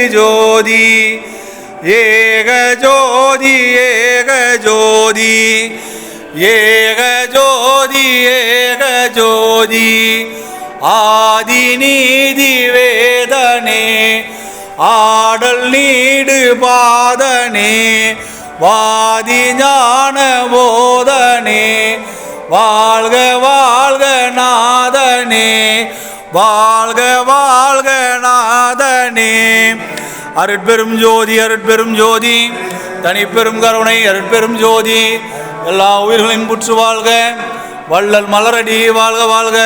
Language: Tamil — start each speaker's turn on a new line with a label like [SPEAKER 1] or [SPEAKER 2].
[SPEAKER 1] ஜோதி ஏக ஜோதி ஏக ஜோதி ஏக ஜோதி ஏக ஜோதி ஆதி நீதி வேதனே ஆடல் நீடு பாதனே வாதி ஞான போதனே வாழ்க வாழ்க நாதனே வாழ்க வாழ்க நாதனே. அருட்பெரும் ஜோதி அருட்பெரும் ஜோதி தனிப்பெரும் கருணை அருட்பெரும் ஜோதி எல்லா உயிர்களின் புற்று வாழ்க வள்ளல் மலரடி வாழ்க வாழ்க.